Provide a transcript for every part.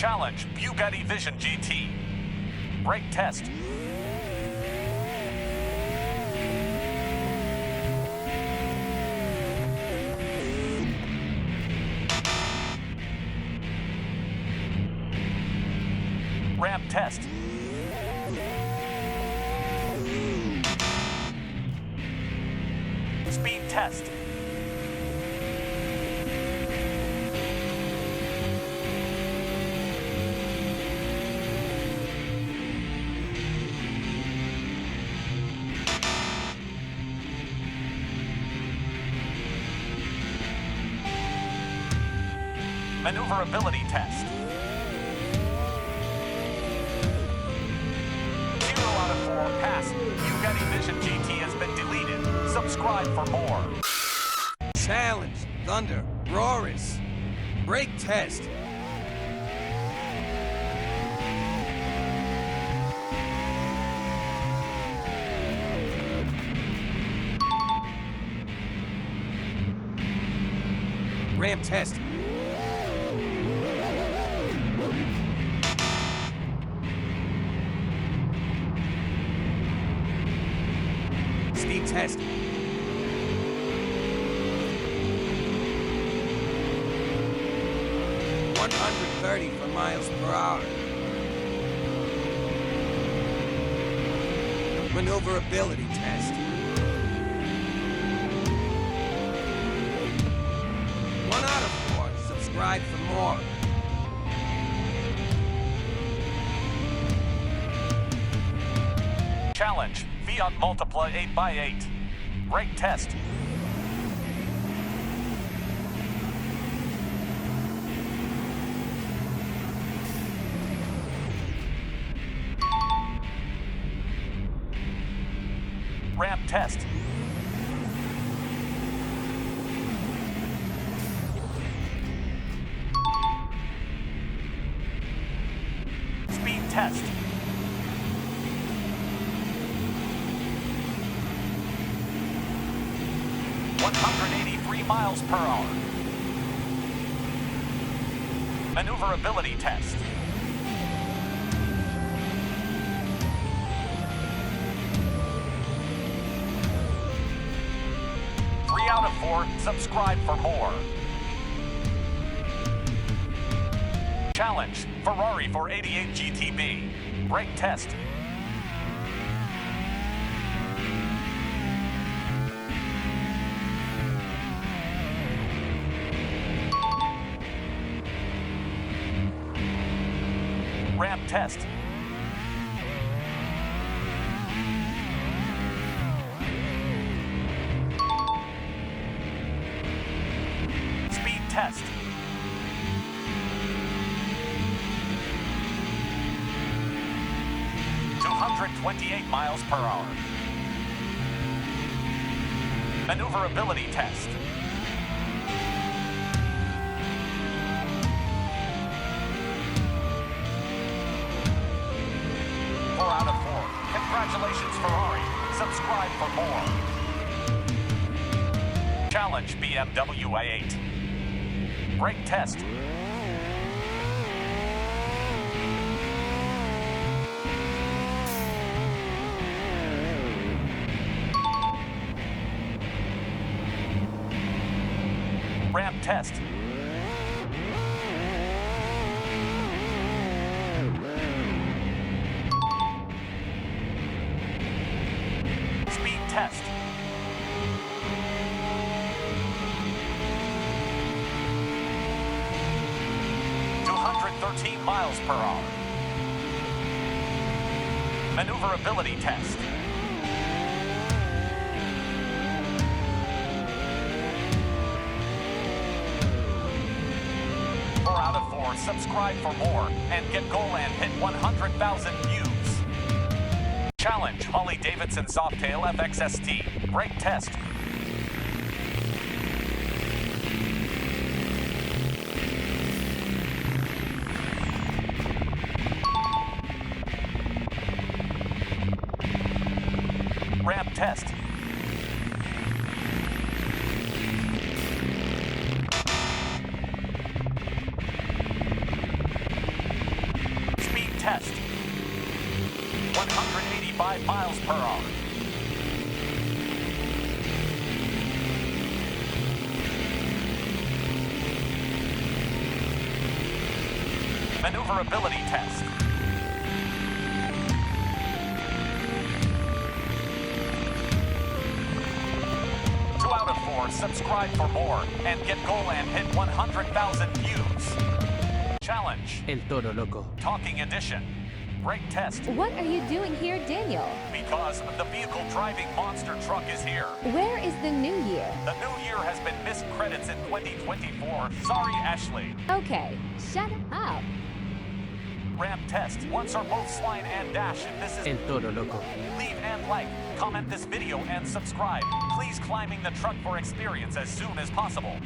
Challenge Bugatti Vision GT. Brake test. Ramp test. Speed test. Maneuverability test. 0 out of 4 pass. Bugatti Vision GT has been deleted. Subscribe for more. Challenge ThunderROARus. Brake test. Ramp test. Speed test. For miles per hour. Maneuverability test. 1 out of 4. Subscribe for more. Challenge Fiat Multipla 8x8. Brake test. Ramp test. Speed test. miles per hour. Maneuverability test. Out of 4, subscribe for more. Challenge Ferrari 488 GTB. Brake test. Ramp test. Test. (228 miles per hour). Maneuverability test. Four out of 4. Congratulations, Ferrari. Subscribe for more. Challenge BMW I8. Brake test. Ramp test. Speed test. Miles per hour. Maneuverability test. Four out of 4. Subscribe for more and get goal and hit 100,000 views. Challenge Harley-Davidson Softail FXST. Brake test. Ramp test. miles per hour. Maneuverability test. 2 out of 4. Subscribe for more and get goal and hit 100,000 views. Challenge. El Toro, Loco. Talking edition. Brake test. What are you doing here, Daniel? Because the vehicle driving monster truck is here. Where is the new year? The new year has been missed credits in 2024. Sorry, Ashley. Okay, shut up. Ramp test. Once or both swine and dash. This is El Toro, Loco. leave and like. Comment this video and subscribe. Please climbing the truck for experience as soon as possible.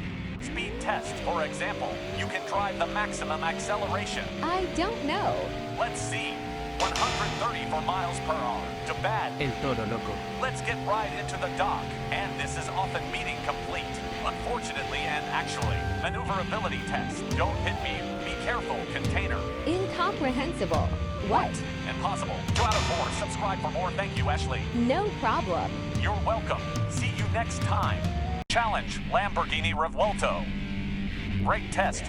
Speed test. For example, you can drive the maximum acceleration. I don't know. Let's see. 134 miles per hour. To bad. El Toro, Loco. Let's get right into the dock. And this is often meeting complete. Unfortunately and actually. Maneuverability test. Don't hit me. Be careful. Container. Incomprehensible. What? Impossible. 2 out of 4. Subscribe for more. Thank you, Ashley. No problem. You're welcome. See you next time. Challenge. Lamborghini Revuelto. Brake test.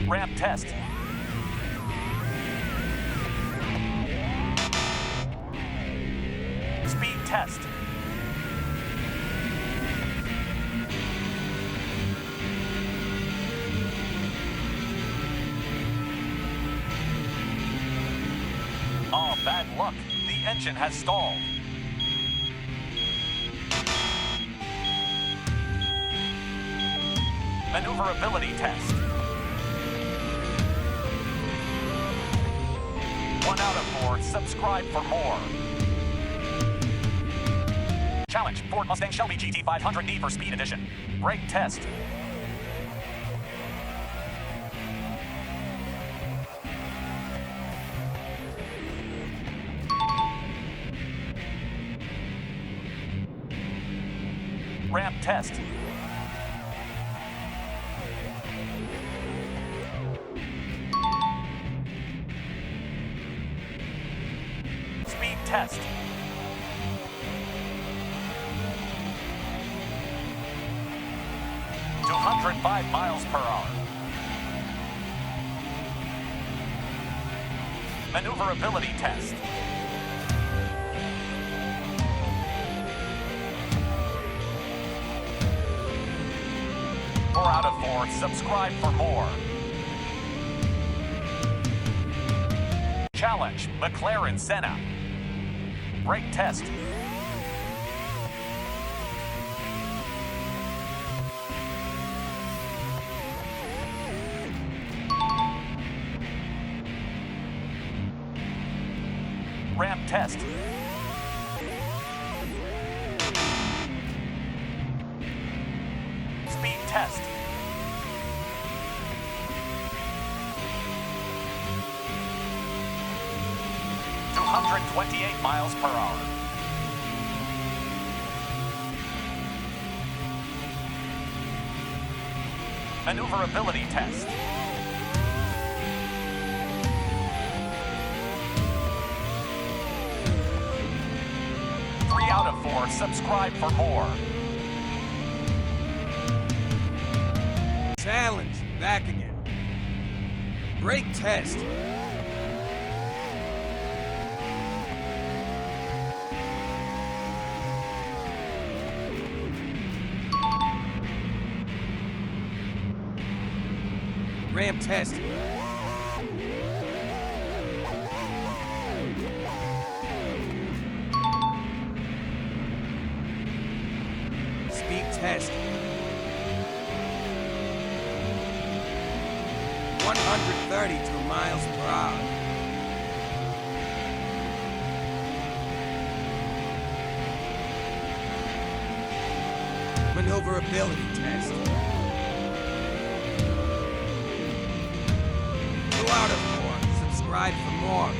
Ramp test. Speed test. Oh, bad luck. The engine has stalled. Maneuverability test. 1 out of 4. Subscribe for more. Challenge. Ford Mustang Shelby GT 500 Need for Speed Edition. Brake test. Ramp test. Speed test. ...205 miles per hour. Maneuverability test. Four out of 4. Subscribe for more. Challenge. McLaren Senna. Brake test. Ramp test. Speed test. ...228 miles per hour. Maneuverability test. Out of 4. Subscribe for more. Challenge. Back again. Brake test. Ramp test. Speed test. 132 miles per hour. Maneuverability test. 2 out of 4. Subscribe for more.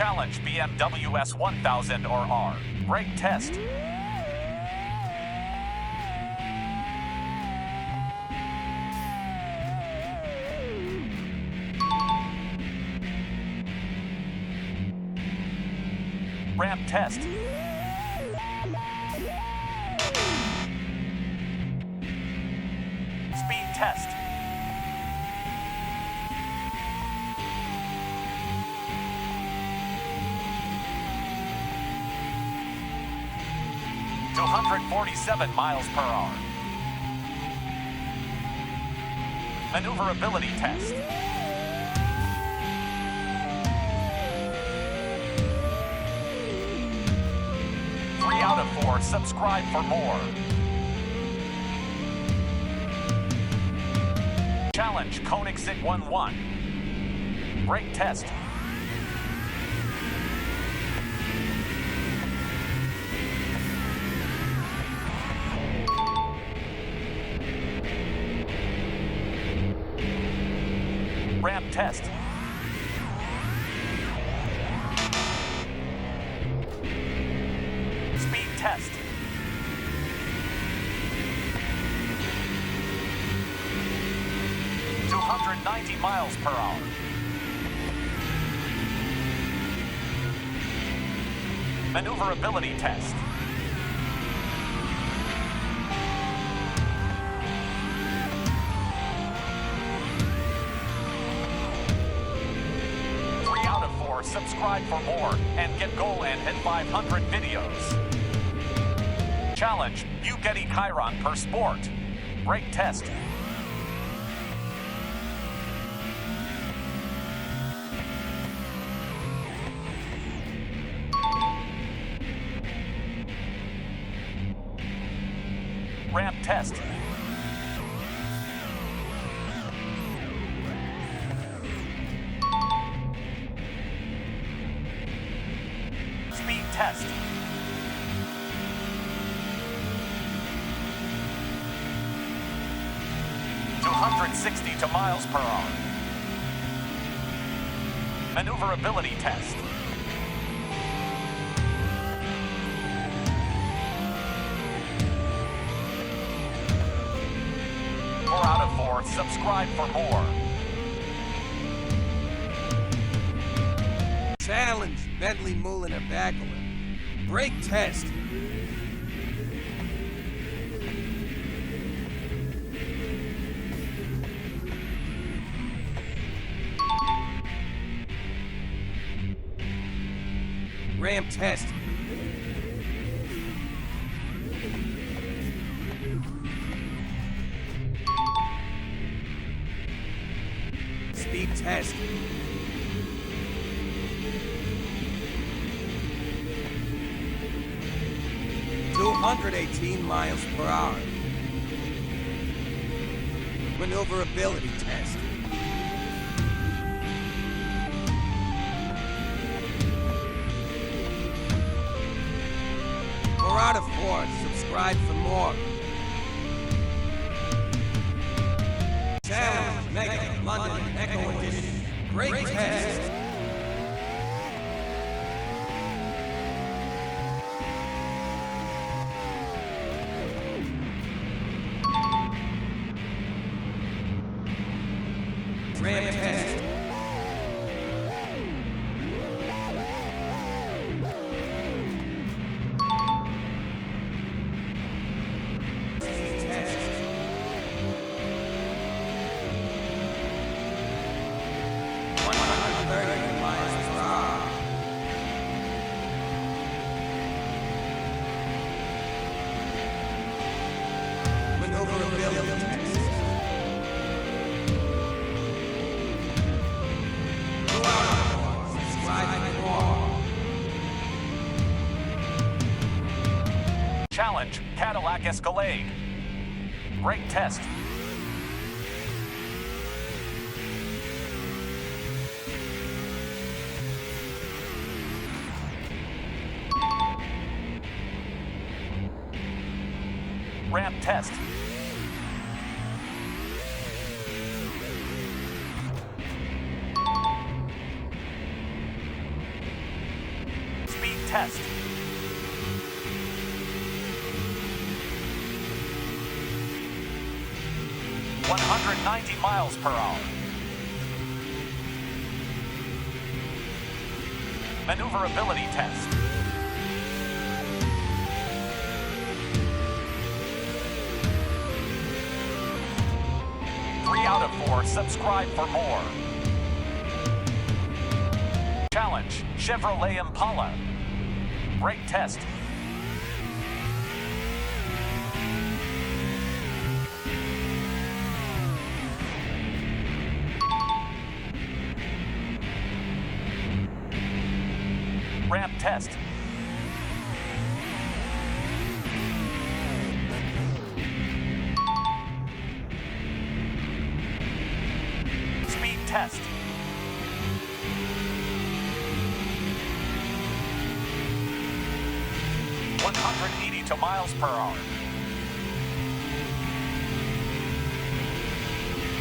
Challenge BMW S 1000 or R. Brake test. Ramp test. Speed test. To 147 miles per hour. Maneuverability test. Out of 4, subscribe for more. Challenge Koenigsegg 11. Brake test. Ramp test. Test. To 190 miles per hour. Maneuverability test. Out of 4, subscribe for more and get goal and hit 500 videos. Challenge Bugatti Chiron per sport. Brake test. Ramp test. Speed test. To 160 miles per hour. Maneuverability test. Out of 4, subscribe for more. Challenge Bentley Mulliner Bacalar. Brake test. Ramp test. Speed test. To 218 miles per hour. Maneuverability test. Out of 4, subscribe for more. Challenge Megalodon Echo Edition. Brake test. Ramp test. Challenge Cadillac Escalade. Brake test. Ramp test. test. (190 miles per hour). Maneuverability test. Three out of 4. Subscribe for more. Challenge, Chevrolet Impala. Brake test. Ramp test. Speed test. (182 miles per hour).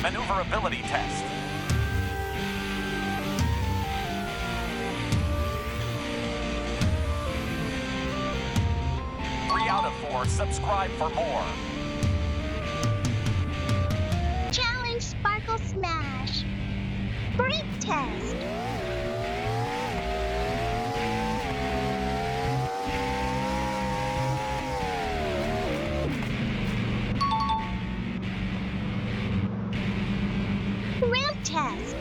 Maneuverability test. Out of 4. Subscribe for more. Challenge Sparkle Smash. Brake test. Ramp test.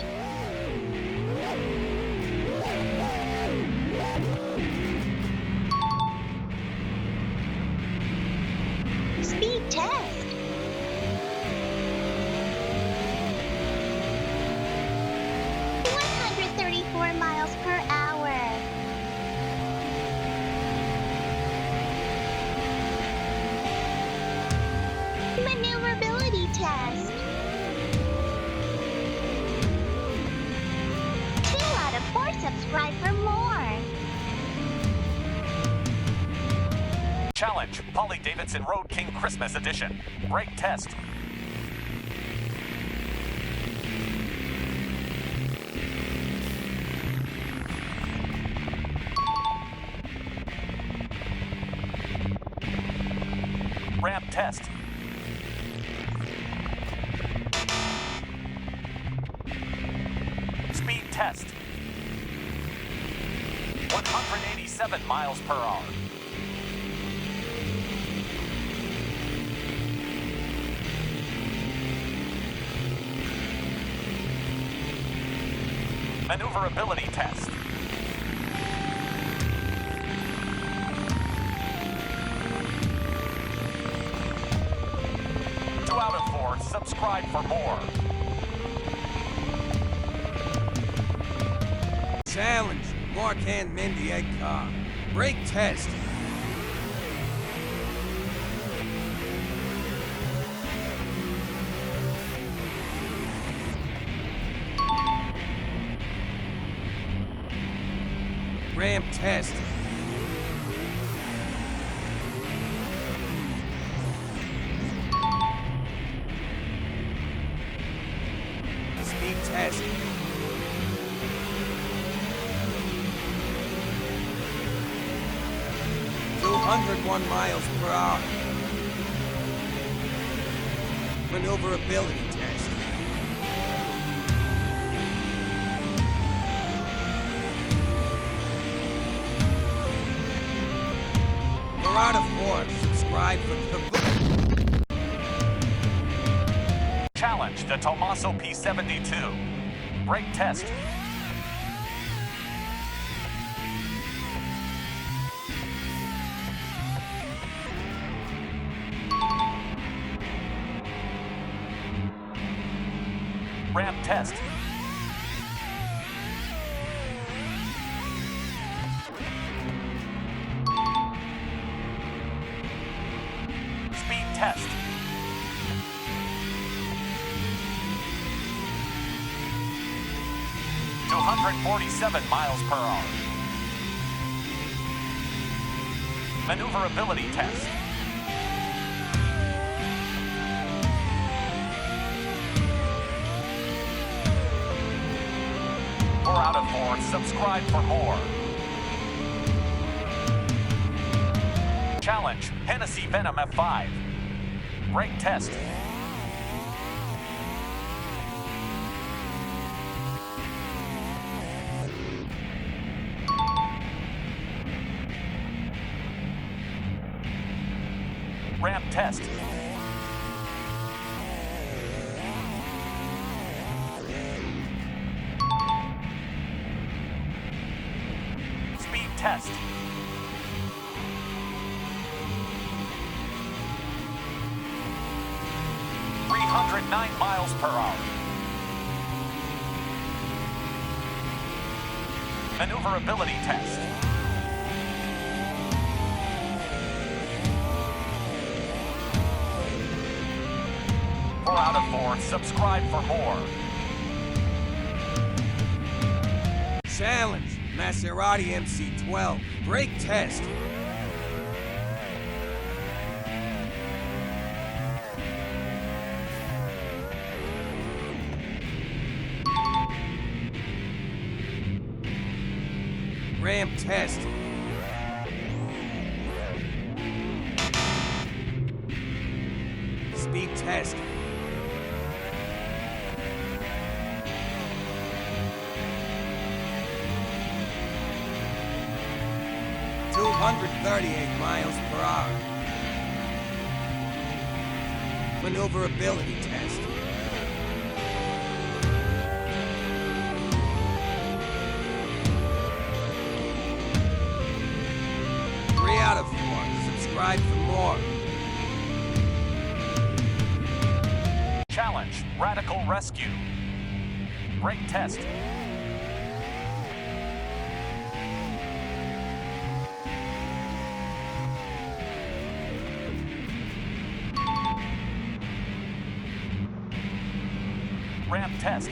Speed test. (134 miles per hour). Maneuverability test. 2 out of 4. Subscribe for more. Challenge, Harley-Davidson Road King Christmas Edition. Brake test. Ramp test. Speed test. 187 miles per hour. Maneuverability test. Two out of 4. Subscribe for more. Challenge, Mark and Mindy egg car. Brake test. Ramp test. Speed test. (201 miles per hour). Maneuverability test. Out of 4. Subscribe for the Challenge, the Tommaso P72. Brake test. Ramp test. Speed test. (247 miles per hour). Maneuverability test. Out of 4. Subscribe for more. Challenge, Hennessy Venom F5. Brake test. Ramp test. Speed test. .9 miles per hour. Maneuverability test. Four out of 4. Subscribe for more. Challenge, Maserati MC12. Brake test. Ramp test. Speed test. .238 miles per hour. Maneuverability test. Out of 4. Subscribe for more. Challenge, Radical Rescue. Brake test. Ramp test.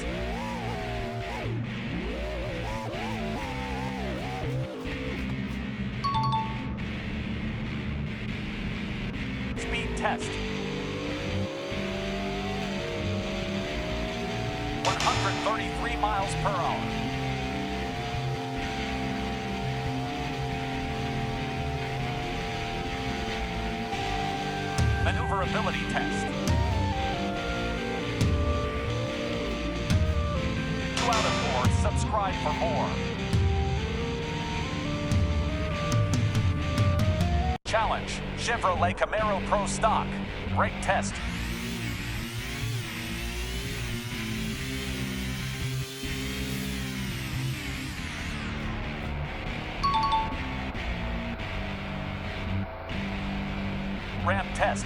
Test. 133 miles per hour. Maneuverability test. 2 out of 4. Subscribe for more. Challenge, Chevrolet Camaro Pro Stock. Brake test. Ramp test.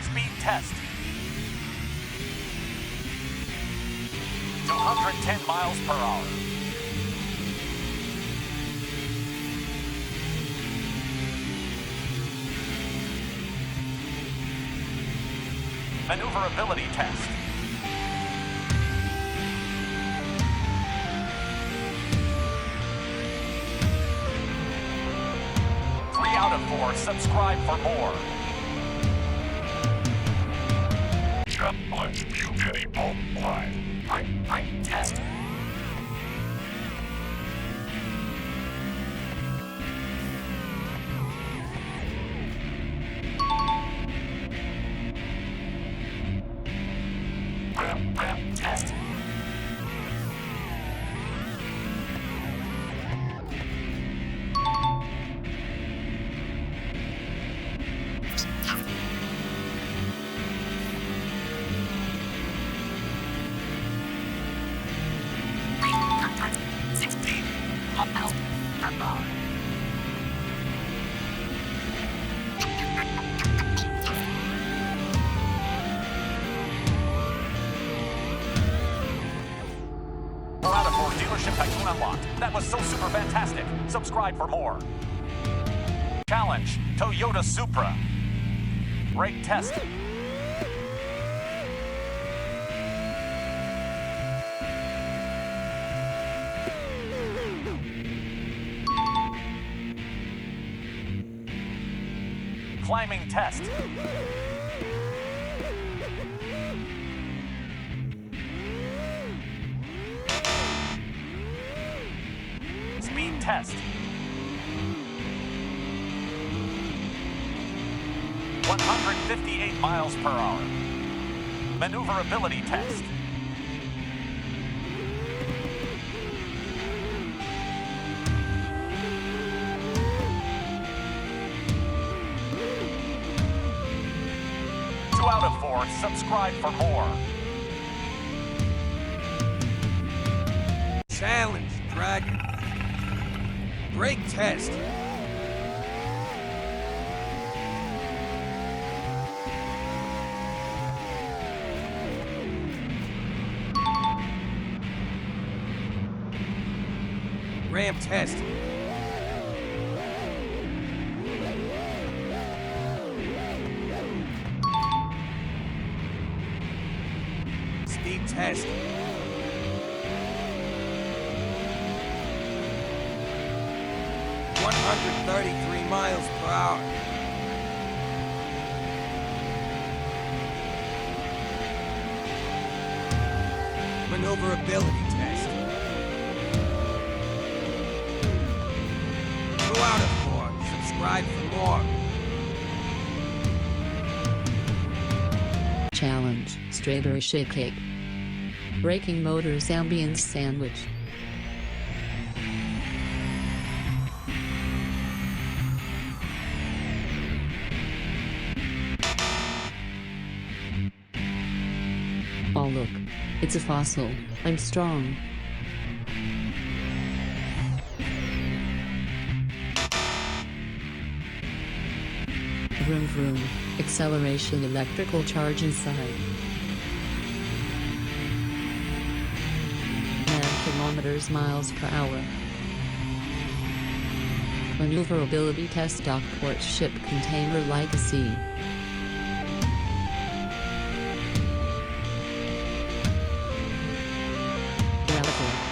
Speed test. 210 miles per hour. Maneuverability test. Three out of 4. Subscribe for more. Challenge, you get a multiply. Brake test. Test. Tycoon unlocked. That was so super fantastic. Subscribe for more. Challenge, Toyota Supra. Brake test. Climbing test. test. 158 miles per hour. Maneuverability test. Out of 4, subscribe for more. Challenge, Dragon. Brake test. Ramp test. Speed test. .133 miles per hour. Maneuverability test. 2 out of 4. Subscribe for more. Challenge, strawberry shake. Braking motors ambience sandwich. Oh look, it's a fossil. I'm strong. Vroom vroom, acceleration electrical charge inside. Kilometers miles per hour. Maneuverability test dockport ship container like a sea.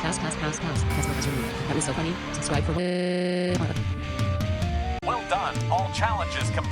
Pass. That was so funny. Subscribe for Well done. All challenges complete.